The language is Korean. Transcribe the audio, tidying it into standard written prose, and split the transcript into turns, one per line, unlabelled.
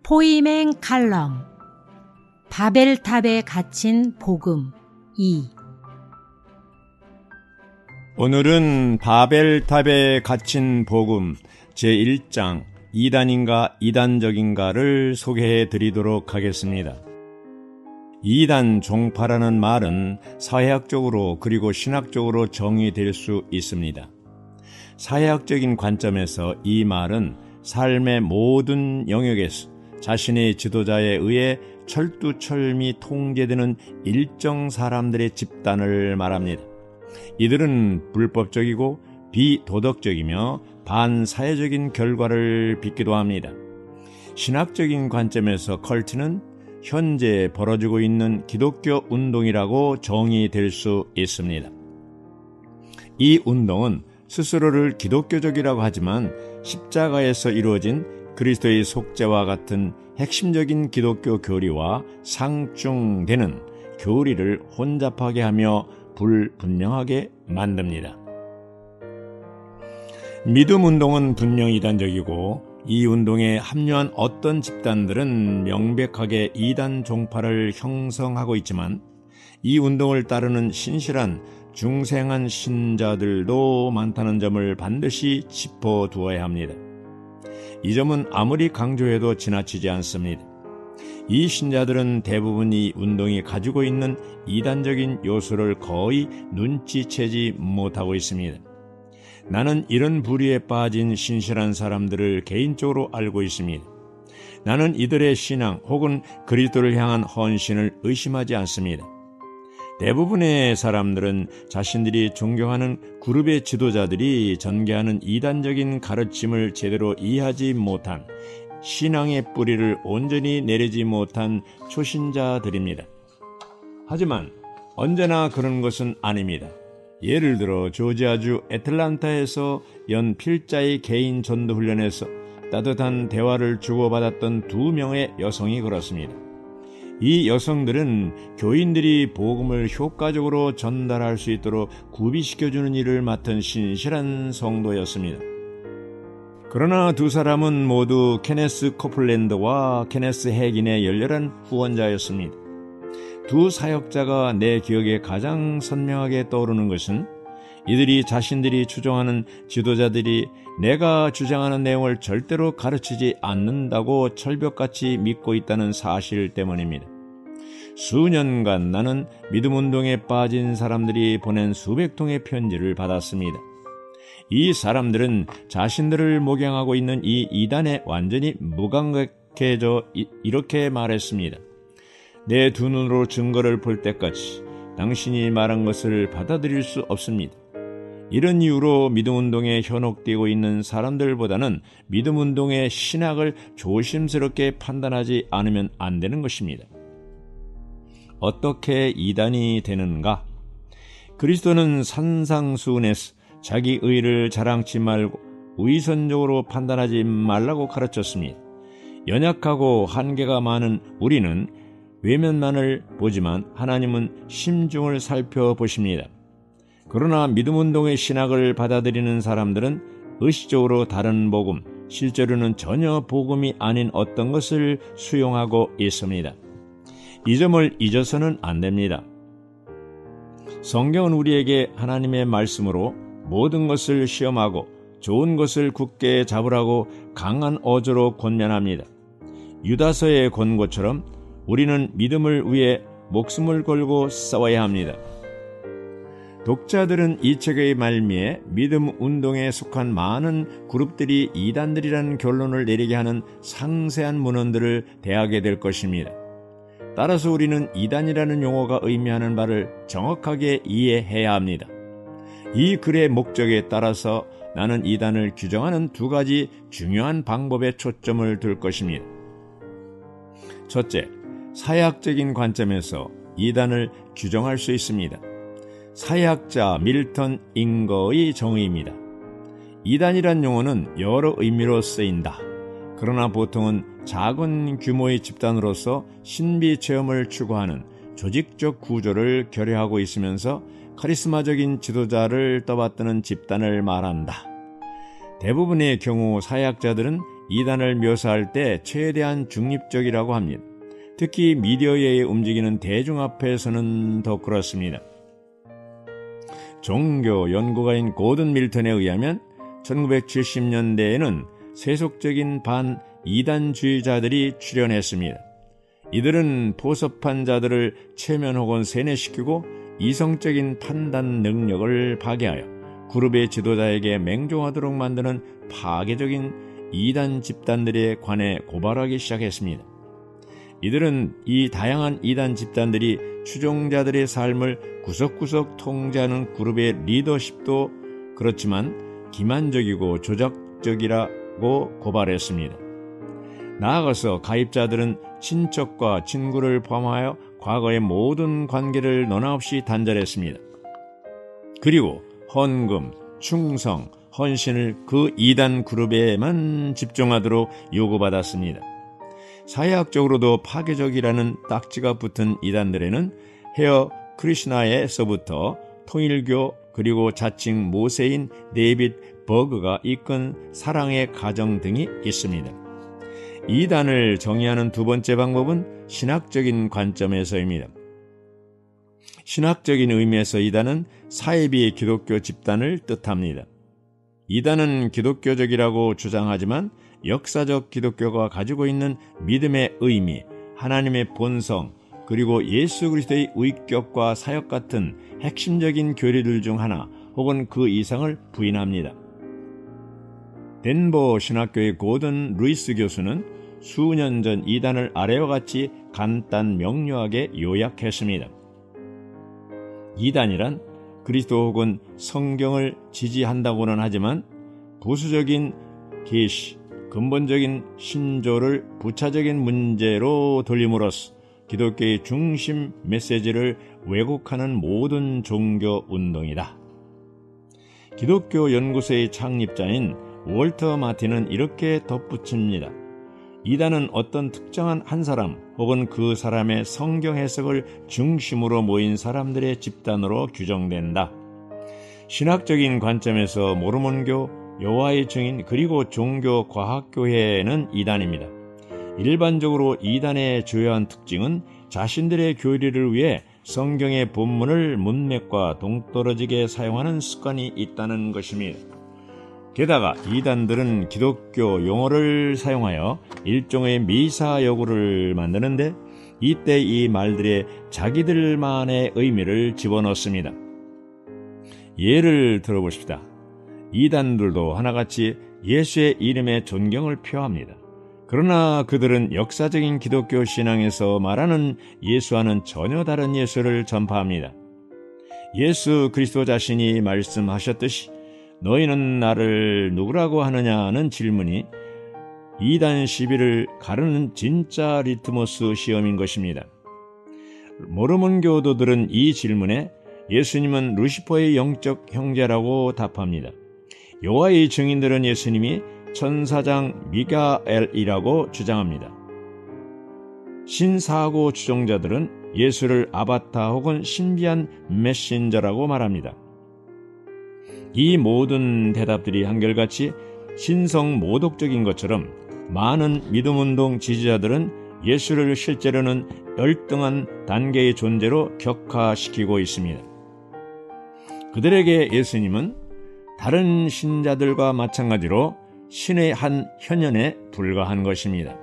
포이맹 칼럼 바벨탑에 갇힌 복음 2.
오늘은 바벨탑에 갇힌 복음 제1장 이단인가 이단적인가를 소개해 드리도록 하겠습니다. 이단 종파라는 말은 사회학적으로 그리고 신학적으로 정의될 수 있습니다. 사회학적인 관점에서 이 말은 삶의 모든 영역에서 자신의 지도자에 의해 철두철미 통제되는 일정 사람들의 집단을 말합니다. 이들은 불법적이고 비도덕적이며 반사회적인 결과를 빚기도 합니다. 신학적인 관점에서 컬트는 현재 벌어지고 있는 기독교 운동이라고 정의될 수 있습니다. 이 운동은 스스로를 기독교적이라고 하지만 십자가에서 이루어진 그리스도의 속죄와 같은 핵심적인 기독교 교리와 상충되는 교리를 혼잡하게 하며 불분명하게 만듭니다. 믿음 운동은 분명히 이단적이고 이 운동에 합류한 어떤 집단들은 명백하게 이단 종파를 형성하고 있지만 이 운동을 따르는 신실한 중생한 신자들도 많다는 점을 반드시 짚어두어야 합니다. 이 점은 아무리 강조해도 지나치지 않습니다. 이 신자들은 대부분 이 운동이 가지고 있는 이단적인 요소를 거의 눈치채지 못하고 있습니다. 나는 이런 부류에 빠진 신실한 사람들을 개인적으로 알고 있습니다. 나는 이들의 신앙 혹은 그리스도를 향한 헌신을 의심하지 않습니다. 대부분의 사람들은 자신들이 존경하는 그룹의 지도자들이 전개하는 이단적인 가르침을 제대로 이해하지 못한 신앙의 뿌리를 온전히 내리지 못한 초신자들입니다. 하지만 언제나 그런 것은 아닙니다. 예를 들어 조지아주 애틀란타에서 연 필자의 개인 전도 훈련에서 따뜻한 대화를 주고받았던 2명의 여성이 그렇습니다. 이 여성들은 교인들이 복음을 효과적으로 전달할 수 있도록 구비시켜주는 일을 맡은 신실한 성도였습니다. 그러나 두 사람은 모두 케네스 코플랜드와 케네스 해긴의 열렬한 후원자였습니다. 두 사역자가 내 기억에 가장 선명하게 떠오르는 것은 이들이 자신들이 추종하는 지도자들이 내가 주장하는 내용을 절대로 가르치지 않는다고 철벽같이 믿고 있다는 사실 때문입니다. 수년간 나는 믿음운동에 빠진 사람들이 보낸 수백 통의 편지를 받았습니다. 이 사람들은 자신들을 목양하고 있는 이 이단에 완전히 무감각해져 이렇게 말했습니다. 내 두 눈으로 증거를 볼 때까지 당신이 말한 것을 받아들일 수 없습니다. 이런 이유로 믿음운동에 현혹되고 있는 사람들보다는 믿음운동의 신학을 조심스럽게 판단하지 않으면 안 되는 것입니다. 어떻게 이단이 되는가? 그리스도는 산상수훈에서 자기 의를 자랑치 말고 위선적으로 판단하지 말라고 가르쳤습니다. 연약하고 한계가 많은 우리는 외면만을 보지만 하나님은 심중을 살펴보십니다. 그러나 믿음운동의 신학을 받아들이는 사람들은 의식적으로 다른 복음, 실제로는 전혀 복음이 아닌 어떤 것을 수용하고 있습니다. 이 점을 잊어서는 안 됩니다. 성경은 우리에게 하나님의 말씀으로 모든 것을 시험하고 좋은 것을 굳게 잡으라고 강한 어조로 권면합니다. 유다서의 권고처럼 우리는 믿음을 위해 목숨을 걸고 싸워야 합니다. 독자들은 이 책의 말미에 믿음 운동에 속한 많은 그룹들이 이단들이라는 결론을 내리게 하는 상세한 문헌들을 대하게 될 것입니다. 따라서 우리는 이단이라는 용어가 의미하는 바를 정확하게 이해해야 합니다. 이 글의 목적에 따라서 나는 이단을 규정하는 2가지 중요한 방법에 초점을 둘 것입니다. 첫째, 사회학적인 관점에서 이단을 규정할 수 있습니다. 사회학자 밀턴 잉거의 정의입니다. 이단이란 용어는 여러 의미로 쓰인다. 그러나 보통은 작은 규모의 집단으로서 신비 체험을 추구하는 조직적 구조를 결여하고 있으면서 카리스마적인 지도자를 떠받드는 집단을 말한다. 대부분의 경우 사회학자들은 이단을 묘사할 때 최대한 중립적이라고 합니다. 특히 미디어에 움직이는 대중 앞에서는 더 그렇습니다. 종교 연구가인 고든 밀턴에 의하면 1970년대에는 세속적인 반이단주의자들이 출현했습니다. 이들은 포섭한 자들을 체면 혹은 세뇌시키고 이성적인 판단 능력을 파괴하여 그룹의 지도자에게 맹종하도록 만드는 파괴적인 이단 집단들에 관해 고발하기 시작했습니다. 이들은 이 다양한 이단 집단들이 추종자들의 삶을 구석구석 통제하는 그룹의 리더십도 그렇지만 기만적이고 조작적이라고 고발했습니다. 나아가서 가입자들은 친척과 친구를 포함하여 과거의 모든 관계를 너나 없이 단절했습니다. 그리고 헌금, 충성, 헌신을 그 이단 그룹에만 집중하도록 요구받았습니다. 사회학적으로도 파괴적이라는 딱지가 붙은 이단들에는 헤어 크리슈나에서부터 통일교 그리고 자칭 모세인 데이빗 버그가 이끈 사랑의 가정 등이 있습니다. 이단을 정의하는 두 번째 방법은 신학적인 관점에서입니다. 신학적인 의미에서 이단은 사이비 기독교 집단을 뜻합니다. 이단은 기독교적이라고 주장하지만 역사적 기독교가 가지고 있는 믿음의 의미, 하나님의 본성, 그리고 예수 그리스도의 위격과 사역 같은 핵심적인 교리들 중 하나 혹은 그 이상을 부인합니다. 덴버 신학교의 고든 루이스 교수는 수년 전 이단을 아래와 같이 간단 명료하게 요약했습니다. 이단이란 그리스도 혹은 성경을 지지한다고는 하지만 부수적인 계시, 근본적인 신조를 부차적인 문제로 돌림으로써 기독교의 중심 메시지를 왜곡하는 모든 종교 운동이다. 기독교 연구소의 창립자인 월터 마틴은 이렇게 덧붙입니다. 이단은 어떤 특정한 한 사람 혹은 그 사람의 성경 해석을 중심으로 모인 사람들의 집단으로 규정된다. 신학적인 관점에서 모르몬교, 여호와의 증인 그리고 종교과학교회는 이단입니다. 일반적으로 이단의 주요한 특징은 자신들의 교리를 위해 성경의 본문을 문맥과 동떨어지게 사용하는 습관이 있다는 것입니다. 게다가 이단들은 기독교 용어를 사용하여 일종의 미사여구를 만드는데 이때 이 말들에 자기들만의 의미를 집어넣습니다. 예를 들어보십시다. 이단들도 하나같이 예수의 이름에 존경을 표합니다. 그러나 그들은 역사적인 기독교 신앙에서 말하는 예수와는 전혀 다른 예수를 전파합니다. 예수 그리스도 자신이 말씀하셨듯이 너희는 나를 누구라고 하느냐는 질문이 이단 시비를 가르는 진짜 리트머스 시험인 것입니다. 모르몬 교도들은 이 질문에 예수님은 루시퍼의 영적 형제라고 답합니다. 여호와의 증인들은 예수님이 천사장 미가엘이라고 주장합니다. 신사고 추종자들은 예수를 아바타 혹은 신비한 메신저라고 말합니다. 이 모든 대답들이 한결같이 신성 모독적인 것처럼 많은 믿음운동 지지자들은 예수를 실제로는 열등한 단계의 존재로 격화시키고 있습니다. 그들에게 예수님은 다른 신자들과 마찬가지로 신의 한 현현에 불과한 것입니다.